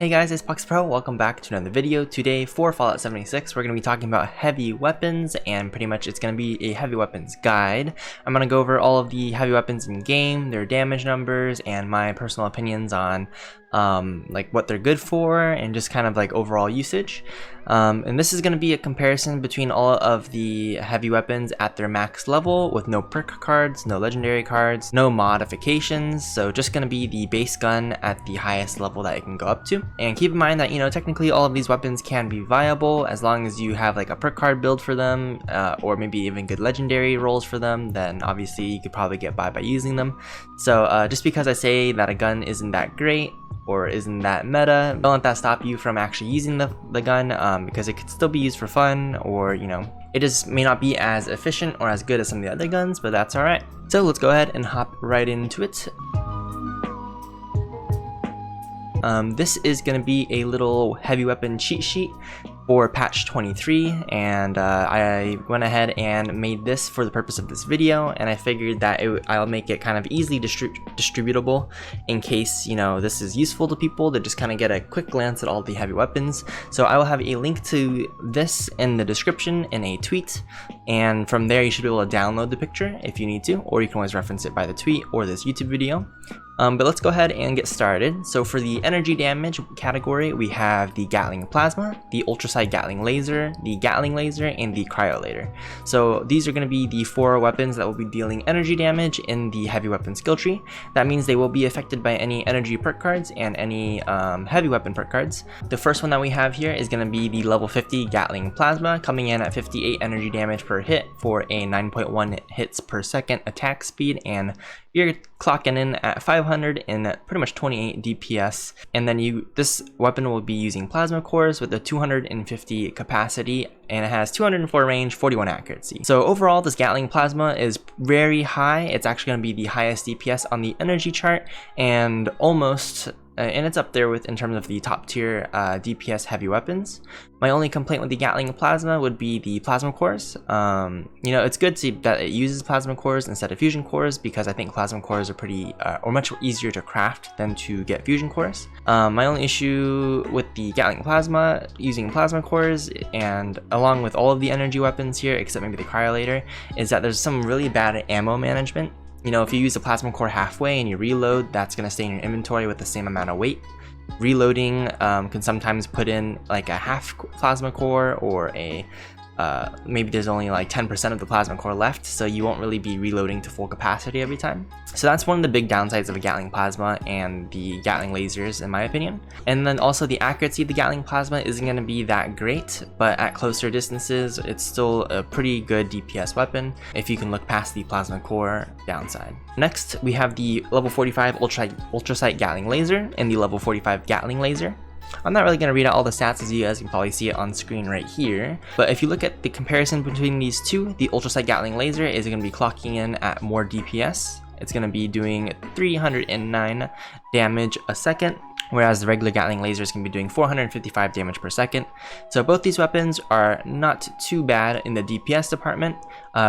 Hey guys, it's PucksPro. Welcome back to another video. Today for Fallout 76, we're going to be talking about heavy weapons, and pretty much it's going to be a heavy weapons guide. I'm going to go over all of the heavy weapons in game, their damage numbers, and my personal opinions on like what they're good for and just kind of like overall usage. And this is going to be a comparison between all of the heavy weapons at their max level with no perk cards, no legendary cards, no modifications. So just going to be the base gun at the highest level that it can go up to. And keep in mind that, technically all of these weapons can be viable as long as you have like a perk card build for them, or maybe even good legendary rolls for them, then obviously you could probably get by using them. So just because I say that a gun isn't that great or isn't that meta, don't let that stop you from actually using the gun, because it could still be used for fun, or it just may not be as efficient or as good as some of the other guns, but that's alright. So let's go ahead and hop right into it. This is going to be a little heavy weapon cheat sheet for patch 23, and I went ahead and made this for the purpose of this video, and I figured that I'll make it kind of easily distributable in case this is useful to people to just kind of get a quick glance at all the heavy weapons. So I will have a link to this in the description in a tweet, and from there you should be able to download the picture if you need to, or you can always reference it by the tweet or this YouTube video. But let's go ahead and get started. So for the energy damage category, we have the Gatling Plasma, the Ultracite Gatling Laser, the Gatling Laser, and the Cryolator. So these are going to be the 4 weapons that will be dealing energy damage in the heavy weapon skill tree. That means they will be affected by any energy perk cards and any heavy weapon perk cards. The first one that we have here is going to be the level 50 Gatling Plasma, coming in at 58 energy damage per hit for a 9.1 hits per second attack speed, and you're clocking in at 500 and at pretty much 28 DPS. And then this weapon will be using plasma cores with a 250 capacity, and it has 204 range, 41 accuracy. So overall, this Gatling Plasma is very high. It's actually going to be the highest DPS on the energy chart, and and it's up there in terms of the top tier DPS heavy weapons. My only complaint with the Gatling Plasma would be the plasma cores. It's good that it uses plasma cores instead of fusion cores, because I think plasma cores are pretty or much easier to craft than to get fusion cores. My only issue with the Gatling Plasma using plasma cores, and along with all of the energy weapons here except maybe the Cryolator, is that there's some really bad ammo management. If you use a plasma core halfway and you reload, that's going to stay in your inventory with the same amount of weight. Reloading can sometimes put in like a half plasma core, or maybe there's only like 10% of the plasma core left, so you won't really be reloading to full capacity every time. So that's one of the big downsides of a Gatling Plasma and the Gatling Lasers, in my opinion. And then also the accuracy of the Gatling Plasma isn't going to be that great, but at closer distances it's still a pretty good DPS weapon if you can look past the plasma core downside. Next, we have the level 45 Ultracite Gatling Laser and the level 45 Gatling Laser. I'm not really going to read out all the stats, as you guys can probably see it on screen right here, but if you look at the comparison between these two, the Ultracite Gatling Laser is going to be clocking in at more DPS. It's going to be doing 309 damage a second, whereas the regular Gatling Laser is going to be doing 455 damage per second. So both these weapons are not too bad in the DPS department.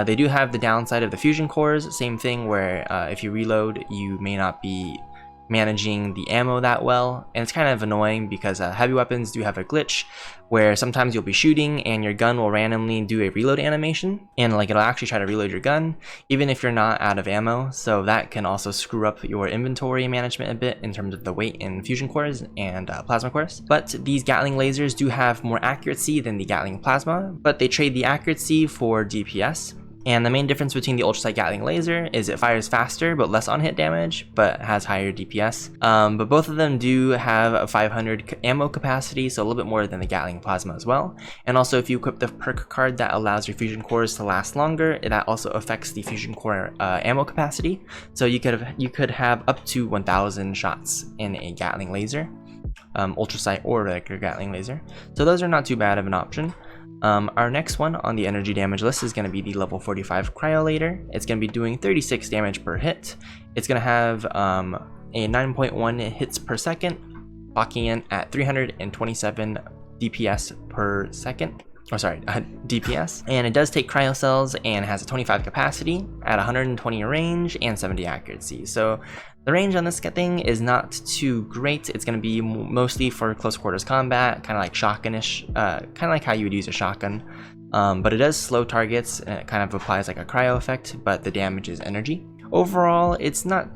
They do have the downside of the fusion cores, same thing where if you reload, you may not be managing the ammo that well, and it's kind of annoying because heavy weapons do have a glitch where sometimes you'll be shooting and your gun will randomly do a reload animation, and like it'll actually try to reload your gun even if you're not out of ammo. So that can also screw up your inventory management a bit in terms of the weight in fusion cores and plasma cores. But these Gatling Lasers do have more accuracy than the Gatling Plasma, but they trade the accuracy for DPS. And the main difference between the Ultracite Gatling Laser is it fires faster but less on hit damage, but has higher DPS. But both of them do have a 500 ammo capacity, so a little bit more than the Gatling Plasma as well. And also, if you equip the perk card that allows your fusion cores to last longer, that also affects the fusion core ammo capacity. So you could have up to 1,000 shots in a Gatling Laser, Ultracite or regular Gatling Laser. So those are not too bad of an option. Our next one on the energy damage list is going to be the level 45 Cryolator. It's going to be doing 36 damage per hit. It's going to have a 9.1 hits per second, clocking in at 327 DPS per second. DPS, and it does take cryo cells and has a 25 capacity at 120 range and 70 accuracy. So the range on this thing is not too great. It's going to be mostly for close quarters combat, kind of like shotgunish, kind of like how you would use a shotgun. But it does slow targets, and it kind of applies like a cryo effect, but the damage is energy. Overall, it's not,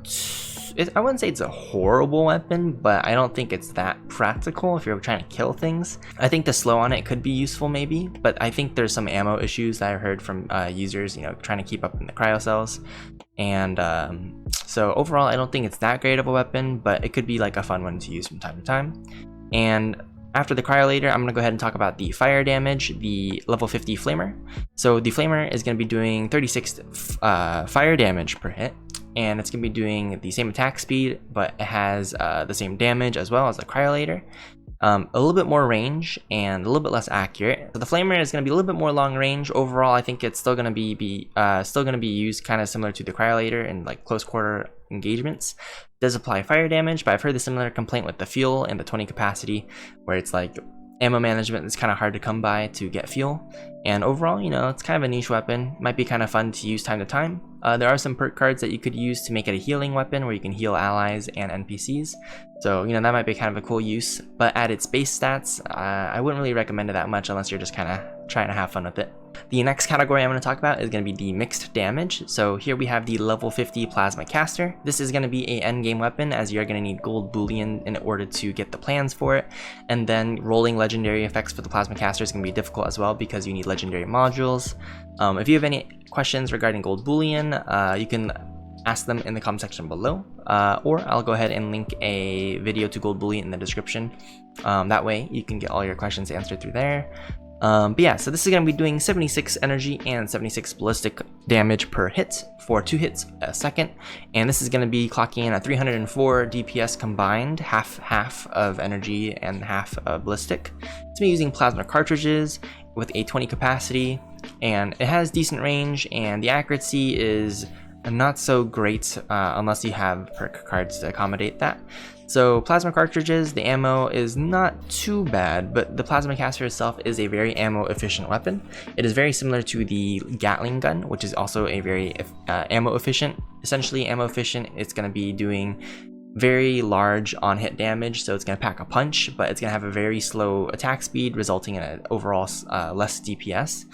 I wouldn't say it's a horrible weapon, but I don't think it's that practical if you're trying to kill things. I think the slow on it could be useful maybe, but I think there's some ammo issues that I heard from users, you know, trying to keep up in the cryo cells. And so overall, I don't think it's that great of a weapon, but it could be like a fun one to use from time to time. And after the Cryolator, I'm going to go ahead and talk about the fire damage, the level 50 flamer. So the flamer is going to be doing 36 fire damage per hit, and it's going to be doing the same attack speed, but it has the same damage as well as the Cryolator. A little bit more range and a little bit less accurate. So the flamer is going to be a little bit more long range. Overall, I think it's still going to be used kind of similar to the Cryolator in like close quarter engagements. It does apply fire damage, but I've heard the similar complaint with the fuel and the 20 capacity, where it's like ammo management is kind of hard to come by to get fuel. And overall, you know, it's kind of a niche weapon. Might be kind of fun to use time to time. There are some perk cards that you could use to make it a healing weapon where you can heal allies and NPCs. So, you know, that might be kind of a cool use. But at its base stats, I wouldn't really recommend it that much unless you're just kind of trying to have fun with it. The next category I'm going to talk about is going to be the mixed damage. So here we have the level 50 plasma caster. This is going to be a endgame weapon, as you're going to need gold bullion in order to get the plans for it. And then rolling legendary effects for the plasma caster is going to be difficult as well because you need legendary modules. If you have any questions regarding gold bullion, you can ask them in the comment section below, or I'll go ahead and link a video to gold bullion in the description. That way you can get all your questions answered through there. But yeah, so this is going to be doing 76 energy and 76 ballistic damage per hit for 2 hits a second, and this is going to be clocking in at 304 DPS combined, half of energy and half of ballistic. It's going to be using plasma cartridges with a 20 capacity, and it has decent range, and the accuracy is not so great unless you have perk cards to accommodate that. So plasma cartridges, the ammo is not too bad, but the plasma caster itself is a very ammo efficient weapon. It is very similar to the Gatling gun, which is also a very ammo efficient. Essentially ammo efficient, it's going to be doing very large on hit damage, so it's going to pack a punch, but it's going to have a very slow attack speed, resulting in an overall less DPS.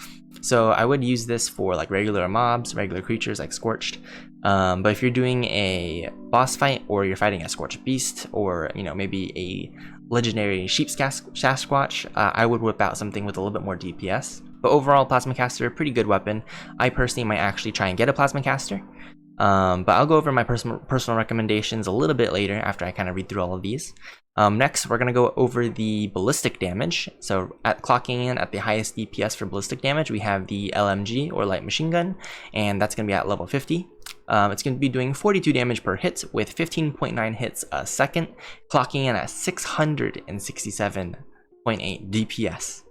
So I would use this for like regular mobs, regular creatures like Scorched. But if you're doing a boss fight, or you're fighting a Scorched Beast, or you know, maybe a legendary Sheep Sasquatch, I would whip out something with a little bit more DPS. But overall, Plasma Caster, pretty good weapon. I personally might actually try and get a Plasma Caster. But I'll go over my personal recommendations a little bit later after I kind of read through all of these. Next, we're going to go over the ballistic damage. So clocking in at the highest DPS for ballistic damage, we have the LMG, or light machine gun, and that's going to be at level 50. It's going to be doing 42 damage per hit with 15.9 hits a second, clocking in at 667.8 DPS.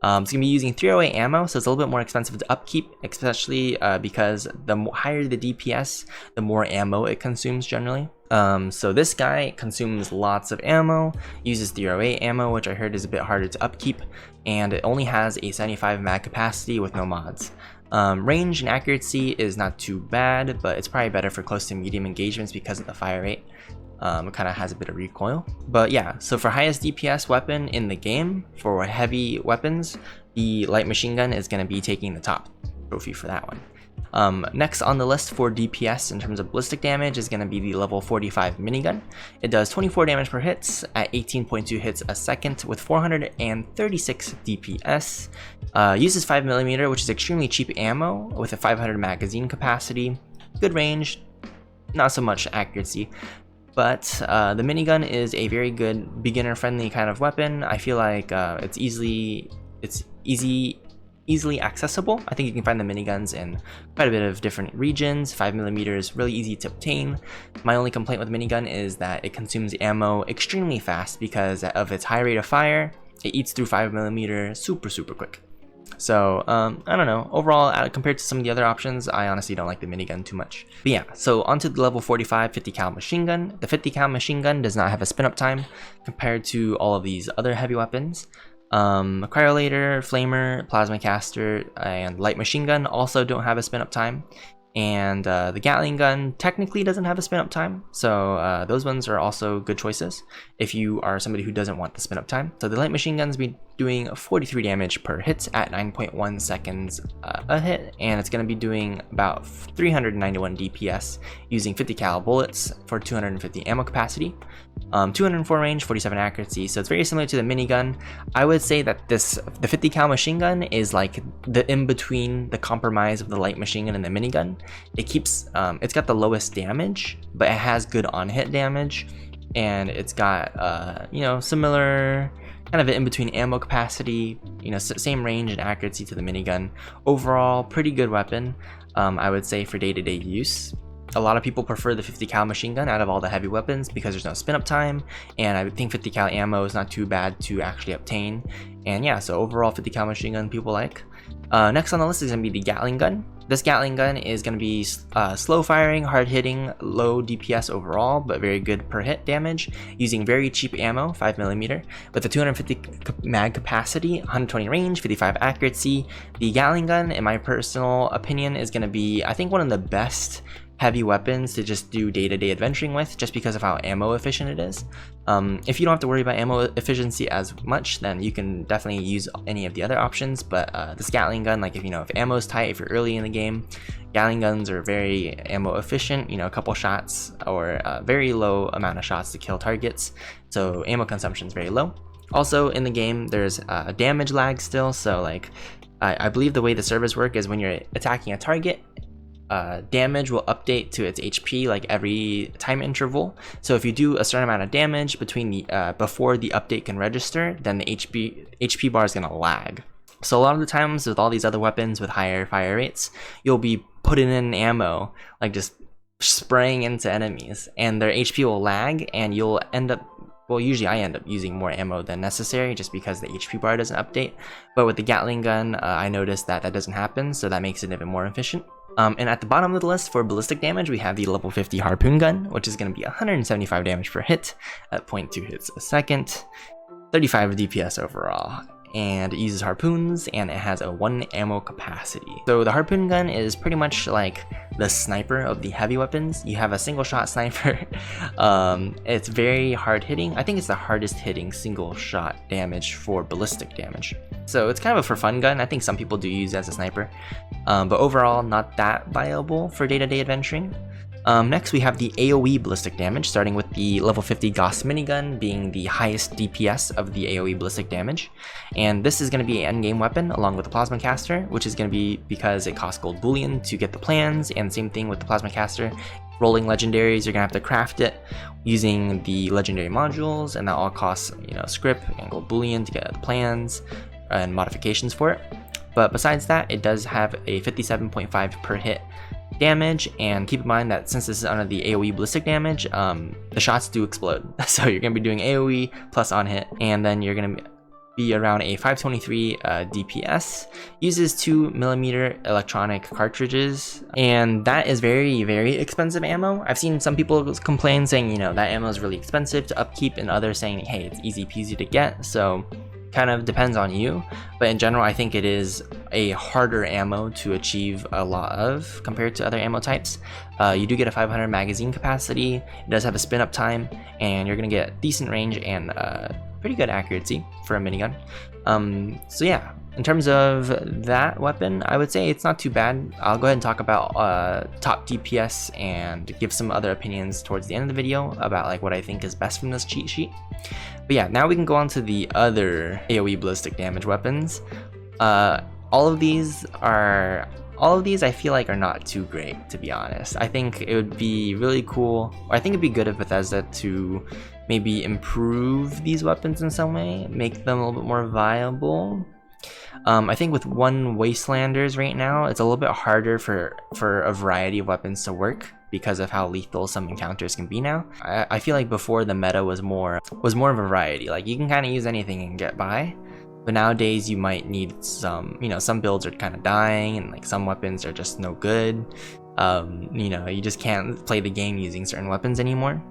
It's going to be using 308 ammo, so it's a little bit more expensive to upkeep, especially because the higher the DPS, the more ammo it consumes generally. So this guy consumes lots of ammo, uses 308 ammo, which I heard is a bit harder to upkeep, and it only has a 75 mag capacity with no mods. Range and accuracy is not too bad, but it's probably better for close to medium engagements because of the fire rate. It kind of has a bit of recoil. But yeah, so for highest DPS weapon in the game, for heavy weapons, the light machine gun is going to be taking the top trophy for that one. Next on the list for DPS in terms of ballistic damage is going to be the level 45 minigun. It does 24 damage per hits at 18.2 hits a second with 436 DPS. Uses 5mm, which is extremely cheap ammo with a 500 magazine capacity. Good range, not so much accuracy. But the minigun is a very good beginner-friendly kind of weapon. I feel like it's easily accessible. I think you can find the miniguns in quite a bit of different regions. 5mm is really easy to obtain. My only complaint with minigun is that it consumes ammo extremely fast because of its high rate of fire. It eats through 5mm super quick. So, I don't know. Overall, compared to some of the other options, I honestly don't like the minigun too much. But yeah, so onto the level 45 50 cal machine gun. The 50 cal machine gun does not have a spin up time compared to all of these other heavy weapons. Cryolator, Flamer, Plasma Caster, and Light Machine Gun also don't have a spin up time. And the Gatling gun technically doesn't have a spin up time, so those ones are also good choices if you are somebody who doesn't want the spin up time. So the light machine guns be doing 43 damage per hit at 9.1 seconds a hit, and it's going to be doing about 391 DPS using 50 cal bullets for 250 ammo capacity, 204 range, 47 accuracy. So it's very similar to the minigun. I would say that the 50 cal machine gun is like the in between the compromise of the light machine gun and the minigun. It keeps it's got the lowest damage, but it has good on hit damage, and it's got you know, similar kind of an in-between ammo capacity, you know, same range and accuracy to the minigun. Overall, pretty good weapon, I would say, for day-to-day use. A lot of people prefer the 50 cal machine gun out of all the heavy weapons because there's no spin up time, and I think 50 cal ammo is not too bad to actually obtain. And yeah, so overall 50 cal machine gun people like. Next on the list is going to be the Gatling gun. This Gatling gun is going to be slow firing, hard hitting, low DPS overall, but very good per hit damage, using very cheap ammo, 5mm, with a 250 mag capacity, 120 range, 55 accuracy. The Gatling gun, in my personal opinion, is going to be, I think, one of the best heavy weapons to just do day-to-day adventuring with, just because of how ammo efficient it is. If you don't have to worry about ammo efficiency as much, then you can definitely use any of the other options, but this Gatling gun, like, if ammo is tight, if you're early in the game, Gatling guns are very ammo efficient, you know, a couple shots or a very low amount of shots to kill targets, so ammo consumption is very low. Also in the game, there's a damage lag still, so like I believe the way the servers work is when you're attacking a target, damage will update to its HP like every time interval. So if you do a certain amount of damage between the before the update can register, then the HP bar is gonna lag. So a lot of the times with all these other weapons with higher fire rates, you'll be putting in ammo, like just spraying into enemies, and their HP will lag, and you'll end up, well, usually I end up using more ammo than necessary just because the HP bar doesn't update. But with the Gatling gun, I noticed that doesn't happen, so that makes it even more efficient. And at the bottom of the list for ballistic damage, we have the level 50 Harpoon gun, which is going to be 175 damage per hit at 0.2 hits a second, 35 DPS overall. And it uses harpoons, and it has a 1 ammo capacity. So the Harpoon gun is pretty much like the sniper of the heavy weapons. You have a single shot sniper. It's very hard hitting. I think it's the hardest hitting single shot damage for ballistic damage. So it's kind of a for fun gun. I think some people do use it as a sniper, but overall not that viable for day-to-day adventuring. Next we have the AoE ballistic damage, starting with the level 50 Gauss minigun being the highest DPS of the AoE ballistic damage. And this is going to be an endgame weapon along with the plasma caster, which is going to be because it costs gold bullion to get the plans, and same thing with the plasma caster. Rolling legendaries, you're going to have to craft it using the legendary modules, and that all costs, you know, script and gold bullion to get the plans and modifications for it. But besides that, it does have a 57.5 per hit damage, and keep in mind that since this is under the AoE ballistic damage, the shots do explode. So you're going to be doing AoE plus on hit, and then you're going to be around a 523 DPS. Uses 2mm electronic cartridges, and that is very, very expensive ammo. I've seen some people complain saying, you know, that ammo is really expensive to upkeep, and others saying, hey, it's easy peasy to get. So kind of depends on you, but in general I think it is a harder ammo to achieve a lot of compared to other ammo types. You do get a 500 magazine capacity, it does have a spin up time, and you're gonna get decent range and pretty good accuracy for a minigun. So yeah, in terms of that weapon, I would say it's not too bad. I'll go ahead and talk about top DPS and give some other opinions towards the end of the video about like what I think is best from this cheat sheet. But yeah, now we can go on to the other AoE ballistic damage weapons. All of these I feel like are not too great, to be honest. I think it would be really cool, or I think it'd be good of Bethesda to maybe improve these weapons in some way, make them a little bit more viable. I think with one Wastelanders right now, it's a little bit harder for a variety of weapons to work because of how lethal some encounters can be now. I feel like before the meta was more of a variety, like you can kind of use anything and get by. But nowadays you might need some, you know, some builds are kind of dying, and like some weapons are just no good. You know, you just can't play the game using certain weapons anymore.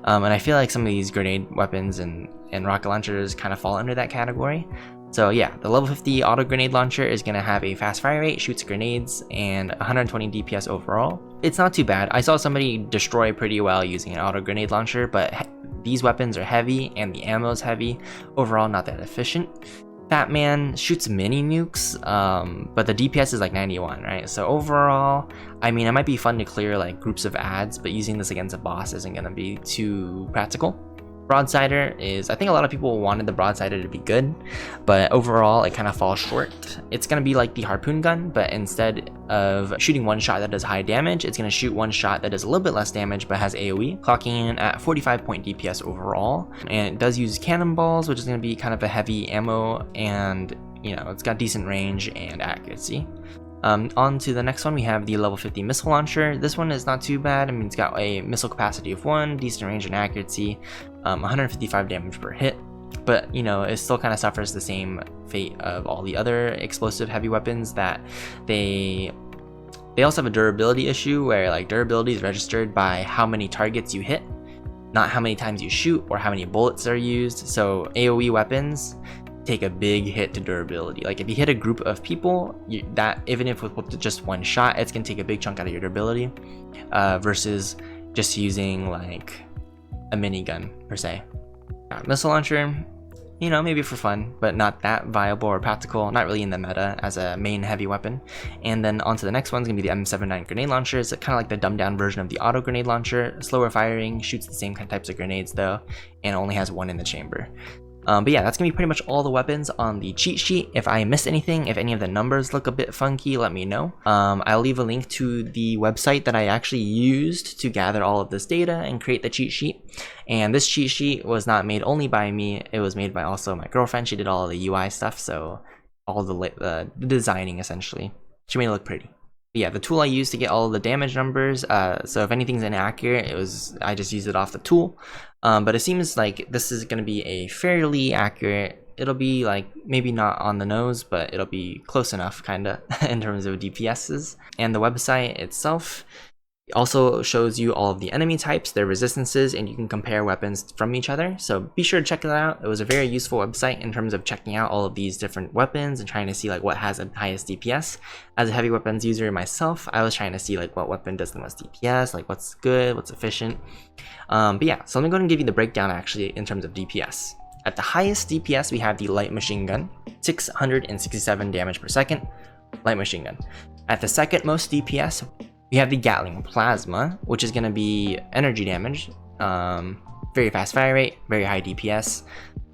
And I feel like some of these grenade weapons and rocket launchers kind of fall under that category. So yeah, the level 50 auto grenade launcher is going to have a fast fire rate, shoots grenades, and 120 DPS overall. It's not too bad. I saw somebody destroy pretty well using an auto grenade launcher, but these weapons are heavy and the ammo is heavy. Overall, not that efficient. Fat Man shoots mini nukes, but the DPS is like 91, right? So overall, I mean, it might be fun to clear like groups of ads, but using this against a boss isn't going to be too practical. Broadsider is, I think a lot of people wanted the Broadsider to be good, but overall it kind of falls short. It's going to be like the Harpoon gun, but instead of shooting one shot that does high damage, it's going to shoot one shot that does a little bit less damage but has AoE, clocking in at 45 point DPS overall. And it does use cannonballs, which is going to be kind of a heavy ammo, and you know, it's got decent range and accuracy. On to the next one, we have the level 50 missile launcher. This one is not too bad. I mean, it's got a missile capacity of 1, decent range and accuracy, 155 damage per hit, but you know, it still kind of suffers the same fate of all the other explosive heavy weapons, that they also have a durability issue where like durability is registered by how many targets you hit, not how many times you shoot or how many bullets are used. So AoE weapons take a big hit to durability. Like if you hit a group of people, that even if with just one shot, it's gonna take a big chunk out of your durability, versus just using like a minigun per se. Missile launcher, you know, maybe for fun, but not that viable or practical, not really in the meta as a main heavy weapon. And then on to the next one's gonna be the M79 grenade launcher. It's kind of like the dumbed down version of the auto grenade launcher, slower firing, shoots the same types of grenades though, and only has one in the chamber. But yeah, that's gonna be pretty much all the weapons on the cheat sheet. If I missed anything, if any of the numbers look a bit funky, let me know. I'll leave a link to the website that I actually used to gather all of this data and create the cheat sheet. And this cheat sheet was not made only by me, it was made by also my girlfriend. She did all of the UI stuff, so all the designing essentially. She made it look pretty. But yeah, the tool I used to get all of the damage numbers, so if anything's inaccurate, I just used it off the tool. But it seems like this is going to be a fairly accurate, it'll be like maybe not on the nose, but it'll be close enough kinda in terms of DPSs. And the website itself also shows you all of the enemy types, their resistances, and you can compare weapons from each other. So be sure to check that out. It was a very useful website in terms of checking out all of these different weapons and trying to see like what has the highest DPS. As a heavy weapons user myself, I was trying to see like what weapon does the most DPS, like what's good, what's efficient. But yeah, so I'm going to give you the breakdown actually in terms of DPS. At the highest DPS, we have the light machine gun, 667 damage per second, light machine gun. At the second most DPS, we have the Gatling plasma, which is going to be energy damage, very fast fire rate, very high DPS.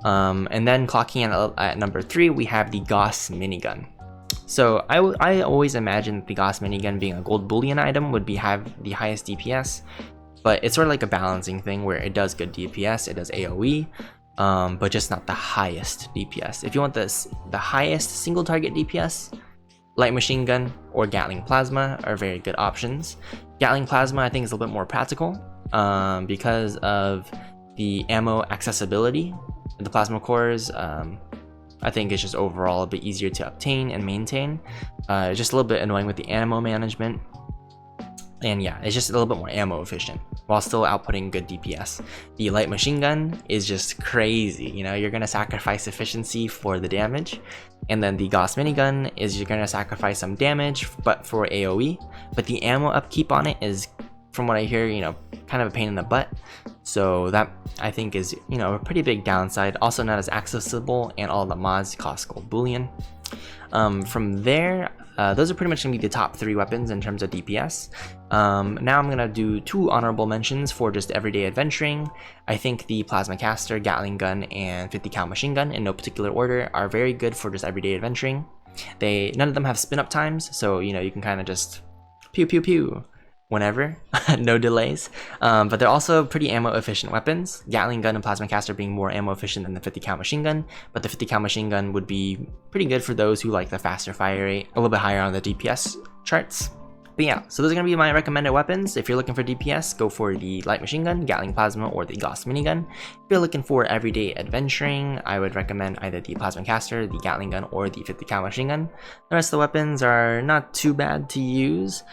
And then clocking in at number 3, we have the Gauss minigun. So I always imagined the Gauss minigun being a gold bullion item would have the highest DPS, but it's sort of like a balancing thing where it does good DPS, it does AoE, but just not the highest DPS. If you want the highest single target DPS, light machine gun or Gatling plasma are very good options. Gatling plasma I think is a little bit more practical because of the ammo accessibility. The plasma cores I think it's just overall a bit easier to obtain and maintain. It's just a little bit annoying with the ammo management. And yeah, it's just a little bit more ammo efficient while still outputting good DPS. The light machine gun is just crazy, you know, you're gonna sacrifice efficiency for the damage. And then the Gauss minigun is you're gonna sacrifice some damage, but for AoE. But the ammo upkeep on it is, from what I hear, you know, kind of a pain in the butt. So that I think is, you know, a pretty big downside. Also not as accessible, and all the mods cost gold bullion. From there, those are pretty much going to be the top 3 weapons in terms of DPS. Now I'm going to do 2 honorable mentions for just everyday adventuring. I think the plasma caster, Gatling gun, and 50 cal machine gun in no particular order are very good for just everyday adventuring. None of them have spin up times, so you know you can kind of just pew pew pew whenever, no delays. But they're also pretty ammo efficient weapons. Gatling gun and plasma caster being more ammo efficient than the 50 cal machine gun, but the 50 cal machine gun would be pretty good for those who like the faster fire rate, a little bit higher on the DPS charts. But yeah, so those are going to be my recommended weapons. If you're looking for DPS, go for the light machine gun, Gatling plasma, or the Gauss minigun. If you're looking for everyday adventuring, I would recommend either the plasma caster, the Gatling gun, or the 50 cal machine gun. The rest of the weapons are not too bad to use.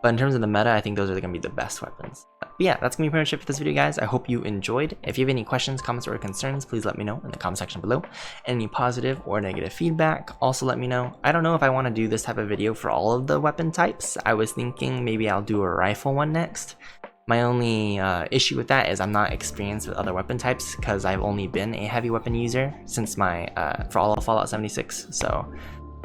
But in terms of the meta, I think those are going to be the best weapons. But yeah, that's gonna be pretty much it for this video, guys. I hope you enjoyed. If you have any questions, comments, or concerns, please let me know in the comment section below. Any positive or negative feedback, also let me know. I don't know if I want to do this type of video for all of the weapon types. I was thinking maybe I'll do a rifle one next. My only issue with that is I'm not experienced with other weapon types because I've only been a heavy weapon user since my for all of Fallout 76. So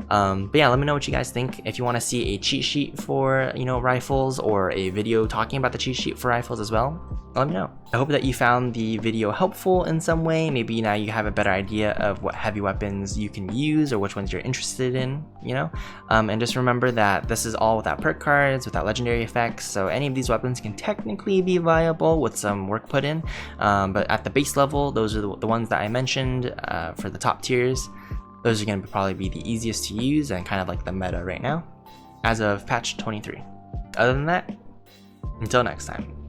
but yeah, let me know what you guys think. If you want to see a cheat sheet for, you know, rifles, or a video talking about the cheat sheet for rifles as well, let me know. I hope that you found the video helpful in some way. Maybe now you have a better idea of what heavy weapons you can use or which ones you're interested in, you know. And just remember that this is all without perk cards, without legendary effects, so any of these weapons can technically be viable with some work put in. But at the base level, those are the ones that I mentioned for the top tiers. Those are going to probably be the easiest to use and kind of like the meta right now, as of patch 23. Other than that, until next time.